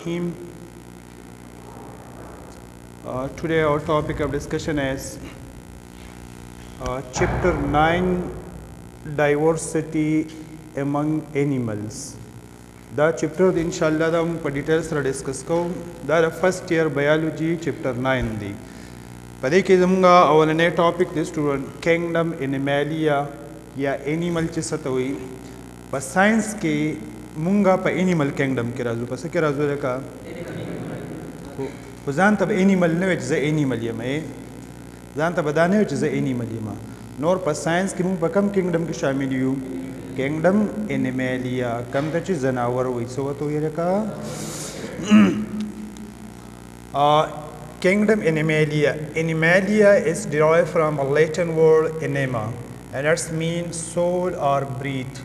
Rahim. Today our topic of discussion is Chapter 9, Diversity Among Animals. The chapter inshallah da हम details ra discuss को da first year biology chapter 9 दी पदे के जमुंगा अवलने topic this student kingdom animalia या animal चिसत हुई पर science के मुंगा पर animal kingdom के राजू पर से राजू रखा वजान तब animal ने वच ज़ animal ये में जान तब दाने वच ज़ animal ये मां नोर पर science के मुंग पर कम kingdom के शामिल यू kingdom animalia कम तच जनावर हुई सो तो ये रखा kingdom animalia. Animalia is derived from a Latin word anima and its means soul or breath.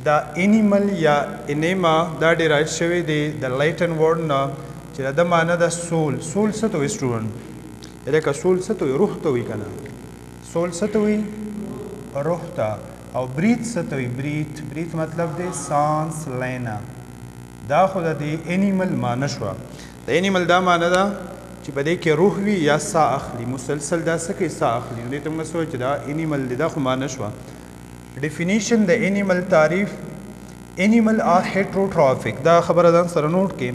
The animal ya anima that derived shwe the Latin word na chila da mana da soul. Soul sa to student. Ere ka soul sa to ruh to kana. Soul sa to ruh ta. और ब्रीथ से तो breathe breathe मतलब दे सांस लेना दा खुदा दे एनिमल मानशवा the animal दा माना दा कि बदे के रूह भी या सा अखली मुसलसल दा सके सा अखली ने तुम सोच दा एनिमल दा खु मानशवा डेफिनेशन द एनिमल तारीफ एनिमल आर हेटेरोट्रॉफिक दा खबर दा सर नोट के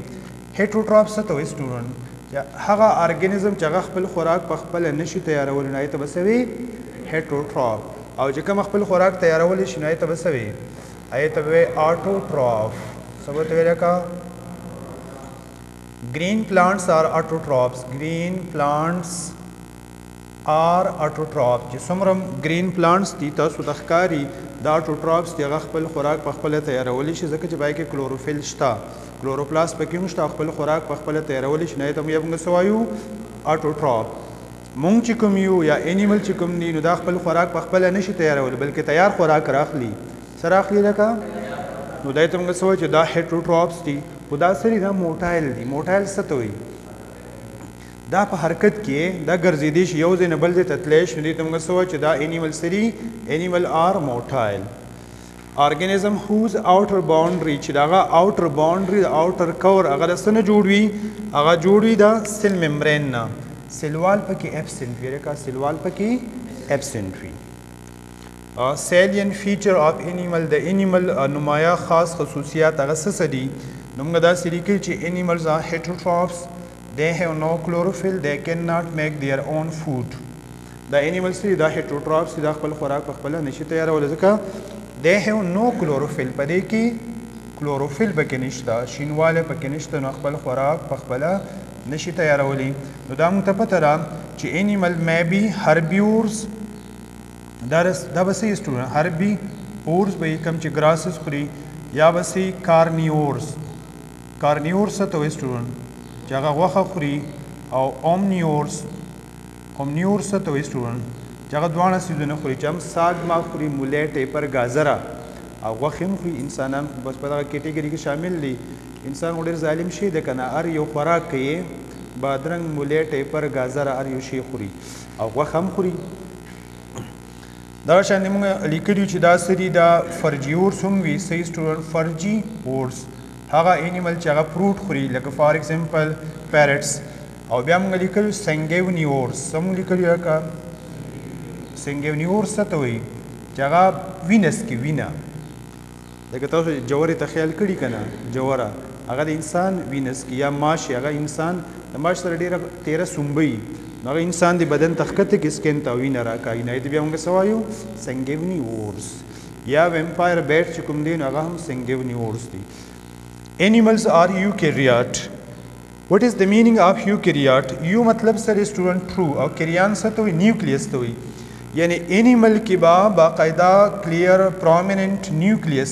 हेटेरोट्रॉफ से तो स्टूडेंट या हगा ऑर्गेनिज्म जगह खपल खुराक पखपल नशी तैयारول نه ته بسوي हेटेरोट्रॉफ او چې کوم خپل خوراک تیارول شي نه ته بسوي ایته وی آټوټراف سبته ویلکا green plants are autotrophs green plants are autotrophs چې څومره green plants دي تاسو د ښکاری د autotrophs دی خپل خوراک په خپل تیارول شي ځکه چې بای کې کلوروفیل شته کلوروپلاست پکې مشته خپل خوراک په خپل تیارول شي نه ته موږ سوایو autotroph مونږ چې کوم یو یا انیمل چې کوم دی نو دا خپل خوراک په خپل نشي تیارول بلکې تیار خوراک راخلی سره اخلي لکه نو دای ته موږ سوچ دا هیټروټروپس دي خدا سری دا موټایل دي موټایل څه ته وي دا په حرکت کې دا ګرځېدي شي یو ځای نه بل ځای ته تللی شي نو دې ته موږ سوچ دا انیمل سری انیمل آر موټایل organism whose outer boundary چې داغه outer boundary the outer cover هغه د څه نه جوړ وي هغه جوړ وي د سیل ممبرین نه سیلوال پکې absent وی رکا سیلوال پکې absent وی salient feature of animal the animal نمایا خاص خصوصیات هغه څه دي نو موږ دا سری کې چې animals are heterotrophs they have no chlorophyll they cannot make their own food the animals دا heterotrophs دا خپل خوراک په خپل نشي تیارول ځکه they have no chlorophyll پدې کې chlorophyll پکې نشته شینواله پکې نشته نو خپل خوراک په خپل نشي تیارولی نو دا موږ ته پته را چې انیمل may be herbivores دا بسې سټوډنټ herbivores به کوم چې grasses خوري یا بسې carnivores څه ته وایي سټوډنټ چې هغه غوښه خوري او omnivores څه ته وایي سټوډنټ چې هغه دواړه څیزونه خوري چې هم ساګ ما خوري مولی ټیپر ګازره او غوښې هم خوري انسانان بس په دغه کیټګري کې شامل دي انسان ډېر ظالم شي د کنه هر یو خوراک کوي بادرنګ مولی ټیپر ګازره هر یو شی خوري او غوښه هم خوري دا شان موږ لیکلي چې دا سری دا فرجیورس هم وي صحیح سټوډنټ فرجیورس هغه انیمل چې هغه فروټ خوري لکه فار ایگزامپل پیرټس او بیا موږ لیکلو سنګیونیورس هم لیکلي هغه سنګیونیورس څه ته وایي چې هغه وینس کې وینه لکه تاسو جواري ته خیال کړي کنه جواره هغه د انسان وینس کې یا ماش هغه انسان د ماش سره ډیره تیره سومبي هغه انسان د بدن تخکته کې سکن ته وینه راکاږي نه دې بیا موږ سوایو سنګیونیورس یا ویمپایر بیټ چې کوم دی هغه هم سنګیونیورس دي animals are eukaryote what is the meaning of eukaryote یو مطلب سره سټوډنټ ټرو او کریان څه ته وایي نیوکلیس ته وایي یعنی انیمل کې باقاعده کلیر پرومیننٹ نیوکلیس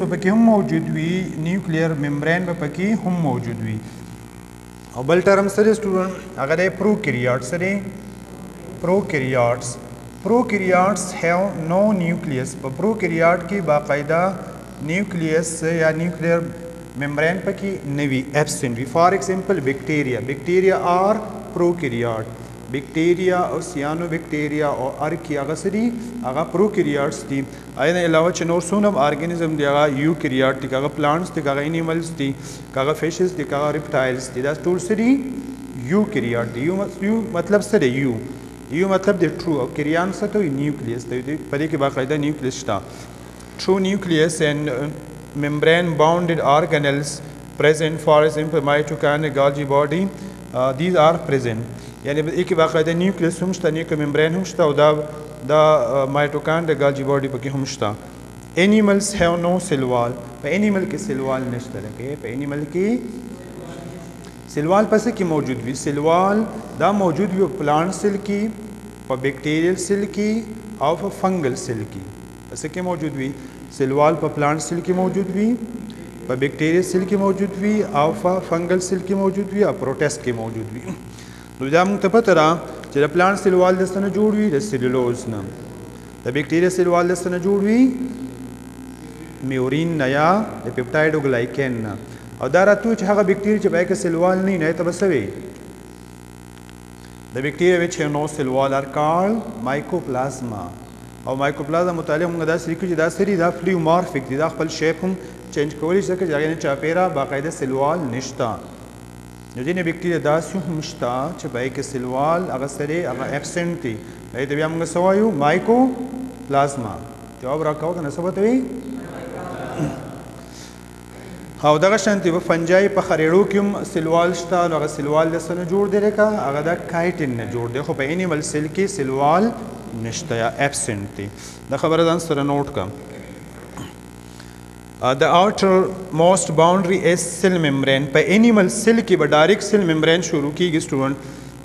په پکې هم موجود وي نیوکلیر ممبرین په پکې هم موجود وي او بل ټرم سره سټوډنټ هغه د پروکریاټس سره پروکریاټس هاو نو نیوکلیس په پروکریاټ کې باقاعده نیوکلیس یا نیوکلیر ممبرین پکې نه وي absent وي فار ایگزامپل بیکټیریا آر پروکریاټ بیکټیریا او سیانو بیکټیریا او ارکی هغه سری هغه پروکریاټس دي. اینه علاوه چې نور څومره ارګانیزم دي هغه یوکریاټ دي، هغه پلانټس دي، هغه انیملز دي، هغه فیشز دي، هغه ریپټایلز دي. دا ټول سری یوکریاټ دي. یو مطلب څه دی؟ یو مطلب دی ټرو، او کریان څه ته وایي؟ نیوکلیس ته وایي. په دې کې باقاعده نیوکلیس شته. ټرو نیوکلیس اینڈ membrane bounded organelles present, for example mitochondria, Golgi body, these are present. یعنی ایک باقاعده نیوکلیس هم شته، نیوکل ممبرین هم شته، او دا مایټوکانډریا Golgi body پکې هم شته. animals have no cell wall. په انیمل کې سیل وال نشته. لکه په انیمل کې سیل وال پس کې موجود وي. سیل وال دا موجود وي پلانټ سیل کې، په بیکټیریل سیل کې او په فنگل سیل کې. پس کې موجود وي. سیل وال په پلانټ سیل کې موجود وي، په بیکټیریل سیل کې موجود وي، او په فنگل سیل کې موجود وي، او پروټیسټ کې موجود وي. نو دا موږ ته پته را چې د پلانټ سیل وال د څه نه جوړ وي؟ د سیلولوز نه. د بیکټیریا سیل وال د څه نه جوړ وي؟ میورین نه یا د پیپټایډ او ګلایکین نه. او دا راته چې هغه بیکټیریا چې پای کې سیل وال نه ته به څه وي؟ د بیکټیریا which have no cell wall are called mycoplasma. او مایکروپلازم مطالعه موږ داسې لیکو چې دا سری دا فلیومارفیک دي، دا خپل شیپ هم چینج کولی شي ځکه چې هغې نه چاپېره باقاعده سیلوال نشته. نو ځینې بیکټیریا داسې هم شته چې په هغې کې سیلوال هغه سری هغه اپسنټ دي. هغې ته بیا موږ څه وایو؟ مایکوپلازما. جواب راکوه که نه څه به ته وایي؟ او دغه شانتې په فنجای په خریړو کې هم سیلوال شته. نو هغه سیلوال د څه نه جوړ دی؟ لکه هغه د کایټین نه جوړ دی، خو په انیمل سیل کې سیلوال نشته یا absent دی. دا خبره ځان سره نوٹ کړه. The outermost boundary is cell membrane. په انیمل سیل کې به ډایرکټ سیل ممبرین شروع کیږي. سټوډنټ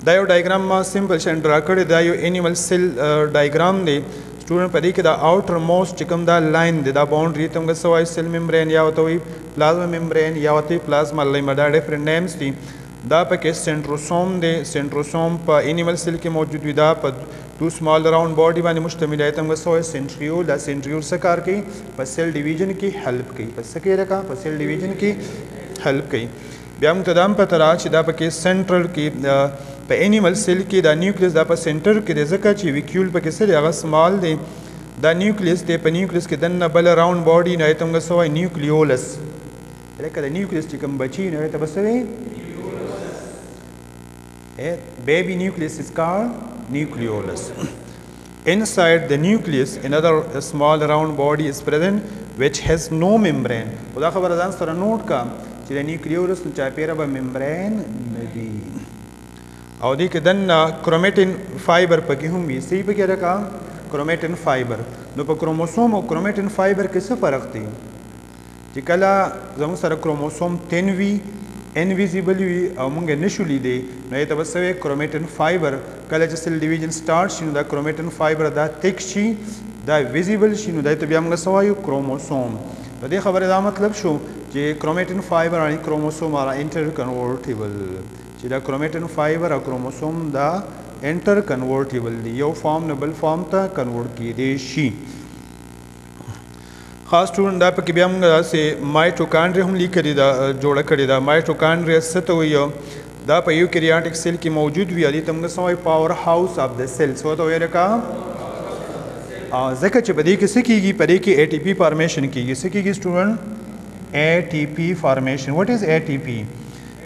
دا یو ډایګرام ما سمپل شان ډرا کړی، دا یو انیمل سیل ډایګرام دی. سټوډنټ په دې کې دا outermost چې کوم دا لاین دی دا باونډري ته موږ څه وایو؟ سیل ممبرین یا ورته وایي پلازما ممبرین یا ورته وایي پلازما لیما. دا ډفرنٹ نیمز دي. دا پکې سینټروسوم دی. سینټروسوم په انیمل سیل کې موجود وي. دا په ټو سمال راؤنډ باډي باندې مشتمل دی. ته موږ څه وایو؟ سینټریول. دا سینټریول څه کار کوي؟ په سیل ډیویژن کې هیلپ کوي. په څه کې لکه په سیل ډیویژن کې هیلپ کوي. بیا موږ ته دا هم پته را چې دا پکې سینټرل کې په انیمل سیل کې دا نیوکلیس دا په سینټر کې دی ځکه چې ویکیول پکې څه دی؟ هغه سمال دی. دا نیوکلیس دی. په نیوکلیس کې دننه بل راؤنډ باډي نه ته موږ څه وایو؟ نیوکلیولس. لکه د نیوکلیس چې کوم بچي نو ته به څه وایي؟ baby nucleus is called nucleolus. Inside the nucleus another small round body is present which has no membrane. دا خبره ځان سره نوٹ کا چې د نیوکلیولس نو چاپیره به ممبرین نه وي. او دې کې دننه کرومټین فایبر پکې هم وي. صحیح پکې راکا کرومټین فایبر. نو په کروموسوم او کرومټین فایبر کې څه فرق دی؟ چې کله زموږ سره کروموسوم 10 وي انویزیبل وي او موږ نشو لیدی نو یې ته به څه وایي؟ کرومټین فایبر. کله چې سیل ډیویژن سټارټ شي نو دا کرومټین فایبر دا تک شي دا ویزیبل شي نو دا ته بیا موږ څه وایو؟ کروموسوم. د دې خبرې دا مطلب شو چې کرومټین فایبر او کروموسوم are interconvertible. چې دا کرومټین فایبر او کروموسوم دا انټر کنورټیبل دي، یو فارم نه بل فارم ته کنورټ کیدی شي. خاص سټوډنټ دا پکې بیا موږ داسې مایټوکانډریا هم لیکلې ده جوړه کړې ده. مایټوکانډریا څه ته وایي؟ دا په یوکریاټک سیل کې موجود وي. دې ته موږ څه وایو؟ پاور هاوس آف د سیل. څه ته وایي لکه؟ ځکه چې په دې کې څه کېږي؟ په دې کې ATP فارمیشن کېږي. څه کېږي سټوډنټ؟ ATP فارمیشن. وټ از ATP؟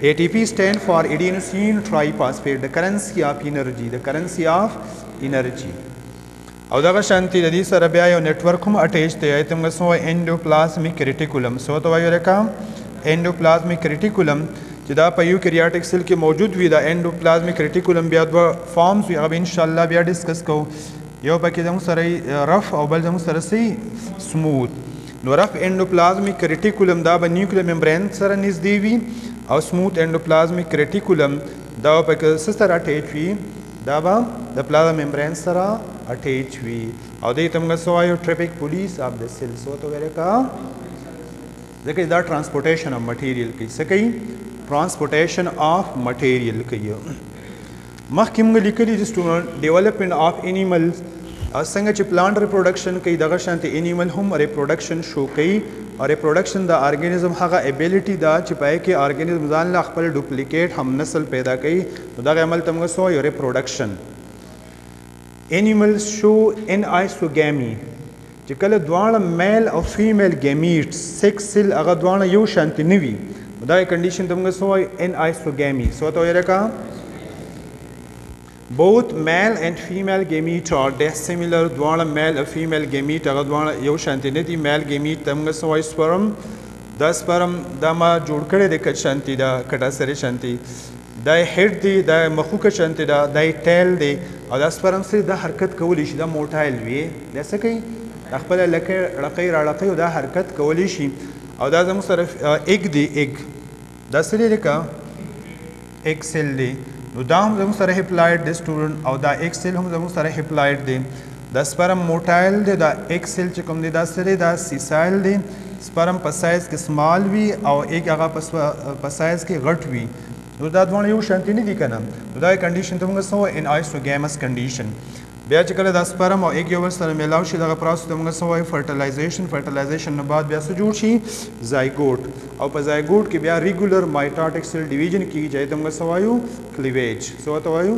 ATP stand for adenosine triphosphate, the currency of energy, the currency of energy. او دغه شانتي د دې سره بیا یو نتورک هم اٹیچ دی. ته موږ څه وایو؟ انډوپلازمیک ریټیکولم. څه ته وایو لکه؟ انډوپلازمیک ریټیکولم چې دا په یوکریاټک سیل کې موجود وي. دا انډوپلازمیک ریټیکولم بیا دوه فارمز وي. هغه ان شاء الله بیا ډسکس کوو. یو پکې زموږ سره رف او بل زموږ سره سموث. نو رف انډوپلازمیک ریټیکولم دا به نیوکلیر ممبرین سره نږدې وي او سموث انډوپلازمیک ریټیکولم دا پکې څه سره اټیچ وي؟ دا به د پلازما ممبرین سره اټیچ وي. او دې ته موږ څه وایو؟ ټریفک پولیس آف د سیل. څه ته وایي لکه؟ ځکه دا ټرانسپورټیشن اف مټیریل کوي. څه کوي؟ ټرانسپورټیشن اف مټیریل کوي. مخکې موږ لیکلي چې سټوډنټ ډیولپمنټ اف انیمل څنګه چې پلانټ ریپروډکشن کوي دغه شانتې انیمل هم ریپروډکشن شو کوي او ریپروډکشن د ارګانیزم هغه ابیلیټي دا چې پای کې ارګانیزم ځان له خپل ډوپلیکیټ هم نسل پیدا کوي نو دغه عمل ته موږ سو یو ریپروډکشن. انیملز شو ان آیسوګامي چې کله دواړه میل او فیمیل ګیمیټس سیکس سیل هغه دواړه یو شانتي نه وي نو دغه کنډیشن ته موږ سو ان آیسوګامي. سو ته وایي لکه both male and female gamete are dissimilar. دواړه male او female gamete هغه دواړه یو شانتي نه دي. male gamete ته موږ سوای sperm. دا sperm دا ما جوړ کړی دی کټ شانتي دا کټه سره شانتي دا هډ دی دا مخوکه شانتي دا ټیل دی او دا sperm سره دا حرکت کولی شي دا موټایل وي دا څه کوي خپل لکه رقي راړقي او دا حرکت کولی شي او دا زموږ سره ایگ دی ایگ دا سره لکه ایگ سیل دی نو دا هم زموږ سره هپلاید دی سټوډنټ او دا ایکسل هم زموږ سره هپلاید دی. دا سپرم موټایل دی دا ایکسل چې کوم دی دا سره دا سیسایل دی. سپرم په سایز کې سمال وي او ایک هغه په سایز کې غټ وي نو دا دواړه یو شانتي نه دي که نه نو دا کنډیشن ته موږ څه وایو ان آیسوګیمس کنډیشن. بیا چې کله دا سپرم او ایک یو بل سره میلاو شي دغه پروسس ته موږ څه وایو فرټیلایزیشن نه بعد بیا څه جوړ شي زایګوټ او په زایګوټ کې بیا ریګولر مایټاټک سیل ډیویژن کیږي چې ته موږ څه وایو کلیویج. څه ورته وایو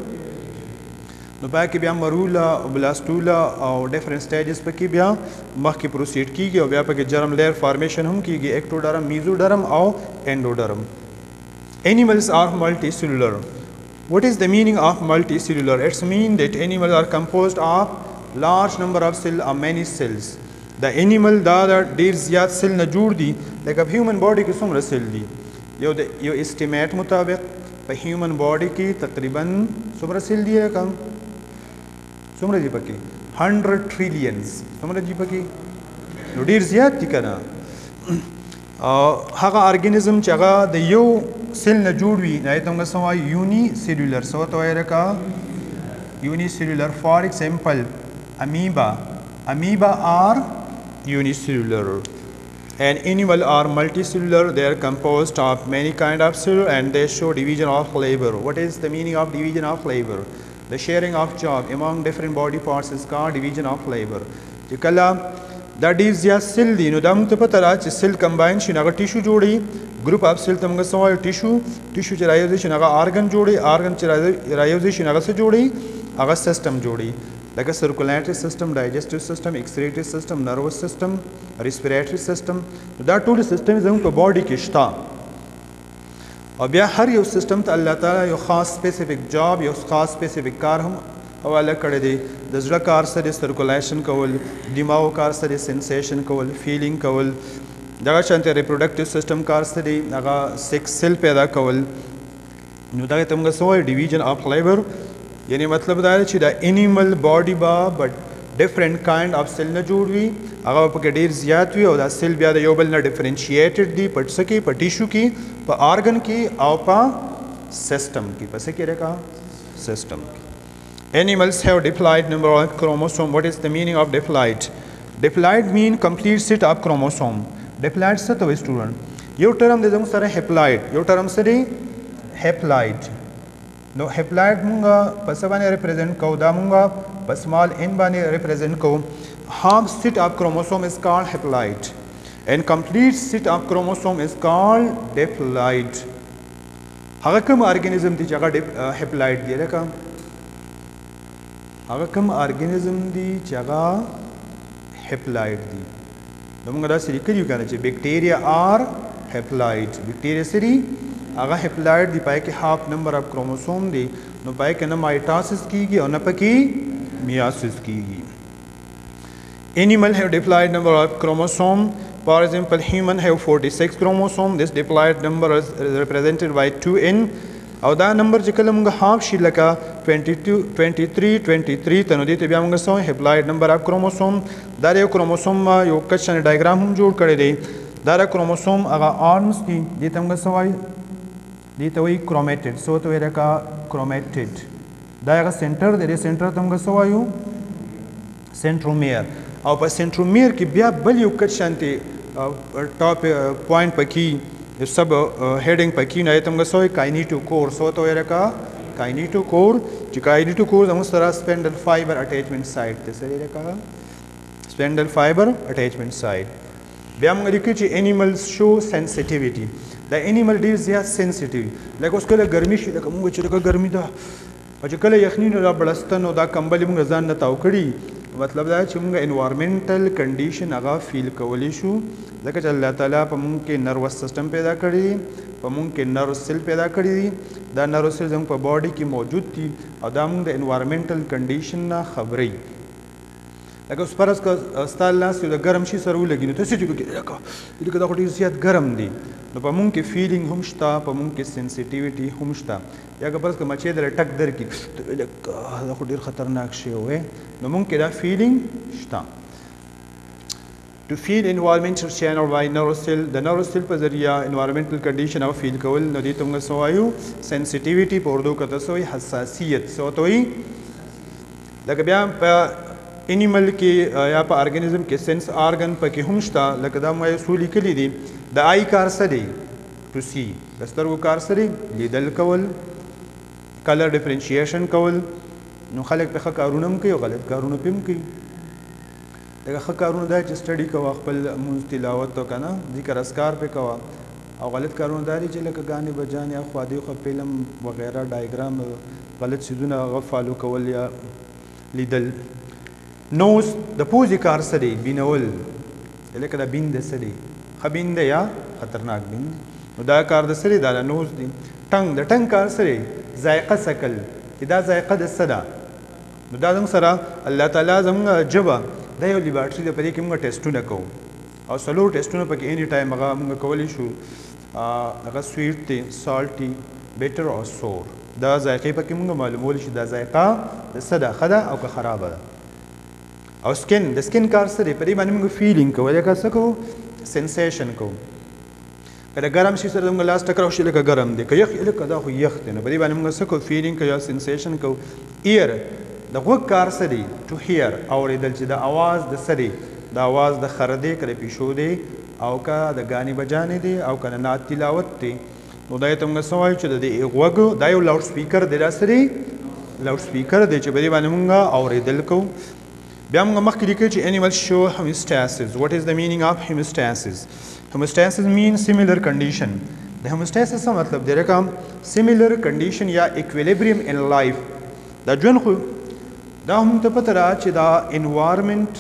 نو پای کې بیا مرولا بلاستولا او ډیفرنٹ سټیجز پکې بیا مخکې پروسیډ کیږي او بیا پکې جرم لیر فارمیشن هم کیږي اکټوډرم میزوډرم او انډوډرم. Animals are multicellular. What is the meaning of multicellular? It's mean that animals are composed of large number of cells or many cells. The animal دا ډیر زیات سیل نه جوړ دي لکه هیومن باډي کې څومره سیل دي یو اسټیمیټ مطابق په هیومن باډي کې تقریبا څومره سیل دي کم څومره دي پکې 100 ټریلیونز څومره دي پکې نو ډیر زیات دي کنه. هغه ارګانیزم چې هغه د یو سیل نه جوړ وي نه ته موږ سوای یونی سیلولر سو ته وایي لکه یونی سیلولر. فار ایگزامپل amoeba are unicellular and animal are multicellular. They are composed of many kind of cells and they show division of labor. What is the meaning of division of labor? The sharing of job among different body parts is called division of labor. چې کله دا ډیر زیات سیل دي نو دا موږ ته پته را چې سیل کمباین شي هغه ټیشو جوړي ګروپ اف سیل ته موږ څه وایو ټیشو چې رایوځي شي هغه آرګن جوړي آرګن چې رایوځي شي هغه څه جوړي هغه سیستم جوړي لکه سرکولیټری سیستم ډایجسټیو سیستم ایکسکریټری سیستم نروس سیستم ریسپیریټری سیستم دا ټول سیستم زموږ په باډي کې شته او بیا هر یو سیستم ته الله تعالی یو خاص سپیسیفیک جاب یو خاص سپیسیفیک کار هم حواله کړی دی. د زړه کار سره سرکولیشن کول دماغ کار سره سنسیشن کول فیلینګ کول دغه شانته ریپروډکټیو سیستم کار سره هغه سیکس سیل پیدا کول نو دغه ته موږ سوای ډیویژن اف لیبر یعنی مطلب دا چې دا انیمل باډي با بټ ډیفرنٹ کایند اف سیل نه جوړ وي هغه پکې ډیر زیات وي او دا سیل بیا د یو بل نه ډیفرنشیټډ دي په څه کې په ټیشو کې په آرګن کې او په سیستم کې په څه کې راکا سیستم. Animals have diploid number of chromosome. What is the meaning of diploid? Diploid mean complete set of chromosome. Diploid څه ته وایي سټوډنټ یو ټرم د زموږ سره هپلاید یو ټرم سره هپلاید نو هپلاید مونږ په څه باندې ریپرزینټ کوو دا مونږ په سمال ان باندې ریپرزینټ کوو. half set of chromosome is called haploid and complete set of chromosome is called diploid. هغه کوم ارګانیزم دی چې هغه هپلاید دی لکه هغه کوم ارګانیزم دی چې هغه هپلاید دی نو موږ دا سری کلیو کنه چې بیکټیریا آر هپلاید بیکټیریا سری هغه هپلاید دی پای کې هاف نمبر اف کروموسوم دی نو پای کې نه مایټاسس کیږي او نه پکې میاسس کیږي. Animal have diploid number of chromosome. For example, human have 46 chromosome. This diploid number is represented by 2n. او دا نمبر چې کله موږ هاف شي لکه 23 ته نو دې ته بیا موږ څه هپلاید نمبر اف کروموسوم دا یو کروموسوم یو کچن ډایګرام هم جوړ کړی دی دا کروموسوم هغه آرمز دي دې ته موږ څه وایو دې ته وایي کرومیټډ سو ته وایي لکه کرومیټډ دا هغه سنټر دی دې سنټر ته موږ څه وایو سنټرومیر او په سنټرومیر کې بیا بل یو کچ شانتي ټاپ پوینټ پکې سب هیډینګ پکې نه ته موږ سوې کاینیټو کور سو ته وایي لکه کاینیټو کور چې کاینیټو کور زموږ سره سپینډل فایبر اټیچمنټ سایټ ته سره لکه سپینډل فایبر اټیچمنټ سایټ بیا موږ لیکو چې انیملز شو سنسټیویټي دا انیمل ډېر زیات سنسټیو لکه اوس کله ګرمي شي لکه موږ چې لکه ګرمي ده او چې کله یخني نو دا بړستن او دا کمبلې موږ ځان نه تاو کړي مطلب دا چې موږ انوایرمنټل کنډیشن هغه فیل کولی شو ځکه چې الله تعالی په موږ کې نروس سیسټم پیدا کړی په موږ کې نرو سیل پیدا کړي دي دا نرو سیل زموږ په باډي کې موجود دي او دا موږ د انوایرمنټل کنډیشن نه خبري لکه اوس فرض که ستا لاس یو د ګرم شي سره ولګي نو ته څه چې کوې لکه دا خو ډېر زیات ګرم دی نو په موږ کې فیلینګ هم شته په موږ کې سنسیټیویټي هم شته یا که فرض که مچۍ درې ټک درکړي دا خو ډېر خطرناک شی وی نو موږ کې دا فیلینګ شته to feel environmental channel by neurosil د neurosil په ذریعه environmental condition او فیل کول نو دې ته موږ څه وایو sensitivity په اردو کې څه وایي حساسیت څه ورته وایي لکه بیا په انیمل کې یا په ارګانیزم کې سنس آرګن پکې هم شته لکه دا موږ یې څو لیکلي دي د آی کار څه دی ټو سی د سترګو کار څه دی لیدل کول کلر ډفرینشیشن کول نو خلک په ښه کارونه هم کوي او غلط کارونه پې هم کوي لکه ښه کارونه دا چې سټډي کوه خپل مونځ تلاوت او که نه ذکر اذکار پې کوه او غلط کارونه دا دي چې لکه ګانې بجانې یا خوا دې خوا فلم وغیره ډایګرام غلط څیزونه هغه فالو کول یا لیدل نوز د پوزې کار څه دی بینول لکه دا بین د څه دی ښه بین دی یا خطرناک بین نو دا کار د څه دی دا د نوز دی ټنګ د ټنګ کار څه دی ذایقه څکل چې دا ذایقه د څه ده نو دا زموږ سره الله تعالی زموږ ژبه دا یو لیبارټري ده په دې کې موږ ټیسټونه کوو او څلور ټیسټونه پکې اینی ټایم هغه موږ کولی شو هغه سویټ دی سالټي بیټر او سور دا ذایقې پکې موږ معلومولی شو دا ذایقه د څه ده ښه ده او که خرابه ده او سکن د سکن کار څه دی په دې باندې موږ فیلینګ کوو لکه څه کوو سنسیشن کوو که د ګرم شي سره زموږ لاس ټکراو شي لکه ګرم دی که یخ لکه دا خو یخ دی نو په دې باندې موږ څه کوو فیلینګ کوو یا سنسیشن کوو ایر د غوږ کار څه دی ټو هیر اورېدل چې د اواز د څه دی د اواز د خره دی که د پیشو دی او که د ګانې بجانې دی او که د نعت تلاوت دی نو دا یې ته موږ څه وایو چې د دې غوږ دا یو لاوډ سپیکر دی دا څه دی لاوډ سپیکر دی چې په دې باندې موږ اورېدل کوو بیا موږ مخکې لیکلي چې animals show homeostasis. What is the meaning of homeostasis? Homeostasis means similar condition. د homeostasis څه مطلب دی لکه similar condition یا equilibrium in life دا ژوند خو دا هم ته پته ده چې دا انوایرمنټ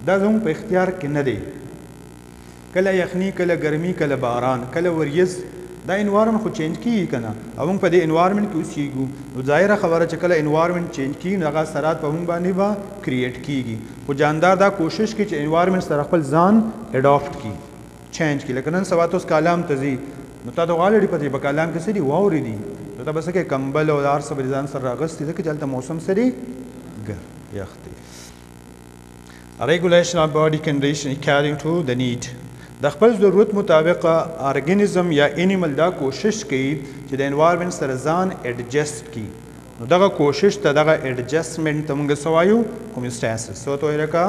دا زموږ په اختیار کې نه دی کله یخني کله ګرمي کله باران کله وریځ دا انوایرمنټ خو چینج کیږي که نه او موږ په دې انوایرمنټ کې اوسیږو نو ظاهره خبره چې کله انوایرمنټ چینج کیږي نو هغه اثرات په موږ باندې به کریټ کیږي خو جاندار دا کوشش کوي چې انوایرمنټ سره خپل ځان اډاپټ کړي چینج کړي لکه نن سبا ته اوس کالام ته ځي نو تا ته غالډي پته په کالام کې څه دي واورې دي نو ته به څه کوې کمبل او هر څه به ځان سره راغستې ځکه چې هلته موسم څه دی یخ دی regulation of body condition according to the need د خپل ضرورت مطابق ارګانیزم یا انیمل دا کوشش کوي چې د انوایرمنټ سره ځان اډجسټ کړي نو دغه کوشش ته دغه اډجسټمنټ ته موږ څه وایو هومیوسټاسس څه ورته وایي لکه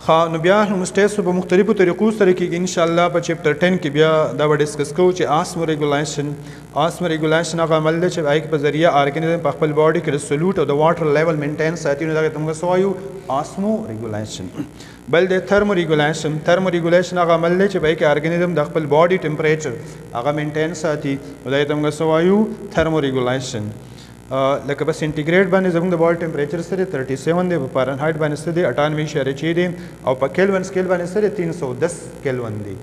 ښه نو بیا هومیوسټاسس په مختلفو طریقو سره کېږي انشاءالله په چپټر 10 کې بیا دا به ډسکس کوو چې آسمو ریګولیشن هغه عمل دی چې هغې په ذریعه ارګانیزم په خپل باډي کې د سلوټ او د واټر لیول مینټین ساتي نو دغې ته موږ څه وایو آسمو ریګولیشن بل د تھرمو ریګولیشن هغه عمل دی چې په کې ارګانیزم د خپل باډي ټمپریچر هغه مینټین ساتي نو دغې ته موږ څه وایو تھرمو ریګولیشن لکه په سینټیګریډ باندې زموږ د باډي ټمپریچر څه دی 37 دی په فارنهایټ باندې څه دی 98.6 دی او په کیلوین سکیل باندې څه دی 310 کیلوین دی